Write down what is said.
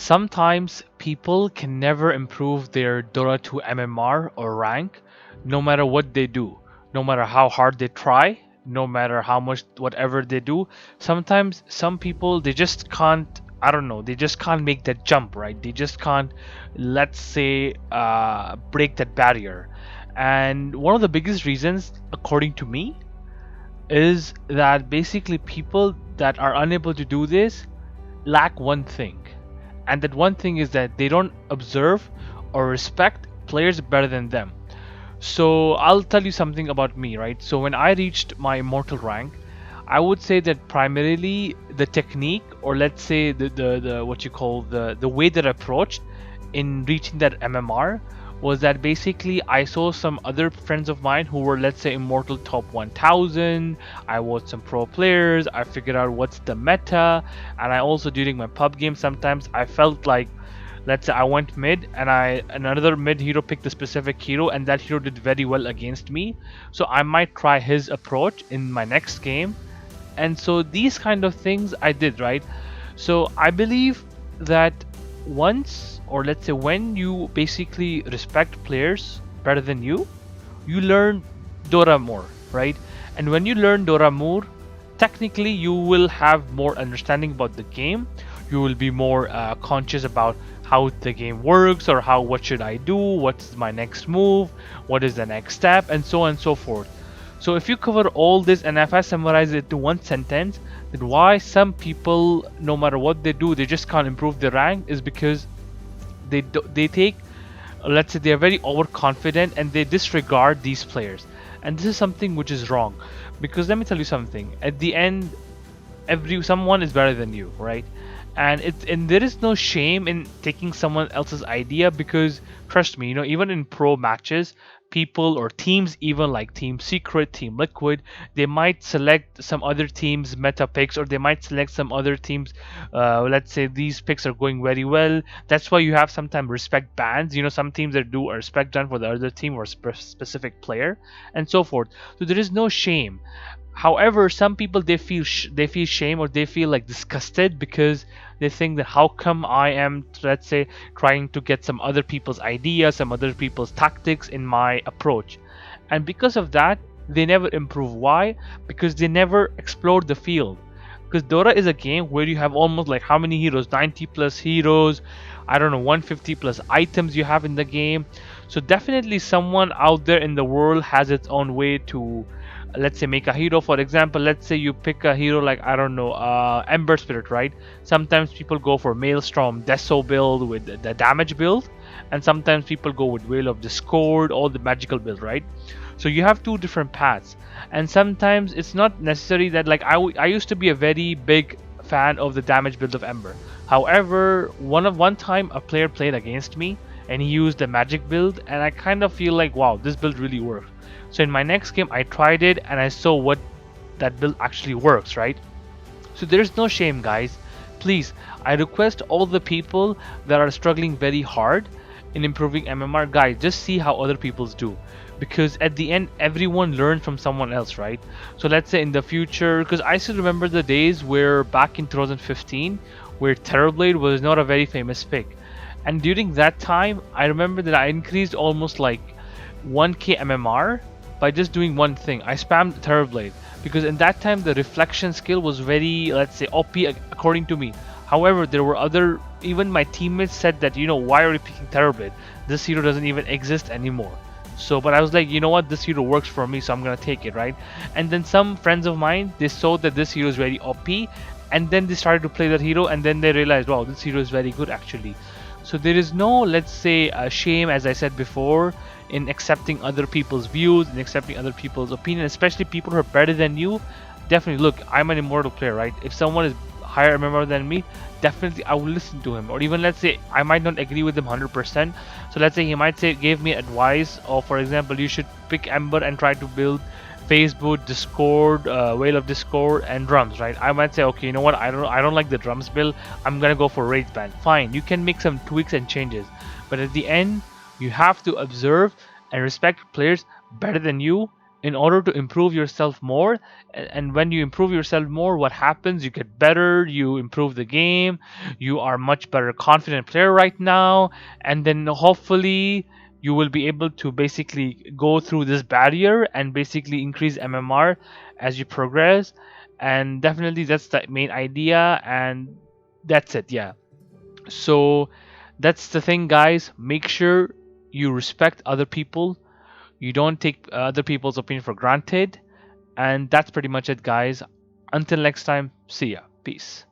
Sometimes people can never improve their Dota 2 MMR or rank no matter what they do, no matter how hard they try, no matter how much whatever they do. Sometimes some people they just can't, I don't know, they just can't make that jump, right? They just can't, let's say, break that barrier. And one of the biggest reasons, according to me, is that basically people that are unable to do this lack one thing, and that one thing is that they don't observe or respect players better than them. So I'll tell you something about me, right? So when I reached my immortal rank, I would say that primarily the technique, or let's say the what you call the way that I approached in reaching that MMR, was that basically I saw some other friends of mine who were, let's say, immortal top 1000. I watched some pro players, I figured out what's the meta, and I also, during my pub game, sometimes I felt like, let's say I went mid and another mid hero picked a specific hero and that hero did very well against me, so I might try his approach in my next game. And so these kind of things I did, right? So I believe that once, or let's say when you basically respect players better than you learn Dota more, right? And when you learn Dota more, technically you will have more understanding about the game. You will be more conscious about how the game works, or how, what should I do, what's my next move, what is the next step, and so on and so forth. So if you cover all this, and if I summarize it to one sentence, then why some people, no matter what they do, they just can't improve their rank, is because they take, let's say, they are very overconfident and they disregard these players. And this is something which is wrong, because let me tell you something. At the end, someone is better than you, right? And there is no shame in taking someone else's idea, because trust me, even in pro matches, people or teams, even like Team Secret, Team Liquid, they might select some other teams meta picks, or they might select some other teams, let's say these picks are going very well. That's why you have sometimes respect bans, some teams that do a respect ban for the other team or specific player, and so forth. So there is no shame. However, some people, they feel shame, or they feel like disgusted, because they think that how come I am, let's say, trying to get some other people's ideas, some other people's tactics in my approach. And because of that, they never improve. Why? Because they never explore the field. Because Dota is a game where you have almost, like, how many heroes? 90 plus heroes, I don't know, 150 plus items you have in the game. So definitely someone out there in the world has its own way to, let's say, make a hero. For example, let's say you pick a hero like, I don't know, Ember Spirit, right? Sometimes people go for Maelstrom Deso build with the damage build, and sometimes people go with Whale of Discord, all the magical build, right? So you have two different paths. And sometimes it's not necessary that, like, I used to be a very big fan of the damage build of Ember. However, one time a player played against me and he used the magic build, and I kind of feel like, wow, this build really worked. So in my next game I tried it and I saw what that build actually works, right? So there's no shame, guys. Please, I request all the people that are struggling very hard in improving MMR, guys, just see how other people's do, because at the end everyone learns from someone else, right? So let's say in the future, because I still remember the days where back in 2015 where Terrorblade was not a very famous pick, and during that time I remember that I increased almost like 1k MMR by just doing one thing. I spammed Terrorblade, because in that time the reflection skill was very, let's say, OP according to me. However, there were other, even my teammates said that, why are you picking Terrorblade? This hero doesn't even exist anymore. So, but I was like, you know what, this hero works for me, so I'm gonna take it, right? And then some friends of mine, they saw that this hero is very OP, and then they started to play that hero, and then they realized, wow, this hero is very good actually. So there is no, let's say, shame, as I said before, in accepting other people's views and accepting other people's opinion, especially people who are better than you. Definitely, look, I'm an immortal player, right? If someone is higher MMR than me, definitely I will listen to him. Or even, let's say, I might not agree with him 100%. So let's say he might say, give me advice, or for example, you should pick Ember and try to build Facebook, Discord, Whale of Discord, and drums, right? I might say, okay, you know what, I don't like the drums build, I'm gonna go for Rage Band. Fine, you can make some tweaks and changes, but at the end you have to observe and respect players better than you, in order to improve yourself more. And when you improve yourself more, what happens? You get better, you improve the game, you are much better confident player right now, and then hopefully you will be able to basically go through this barrier and basically increase MMR as you progress. And definitely that's the main idea, and that's it. Yeah, so that's the thing, guys. Make sure you respect other people, you don't take other people's opinion for granted. And that's pretty much it, guys. Until next time, see ya. Peace.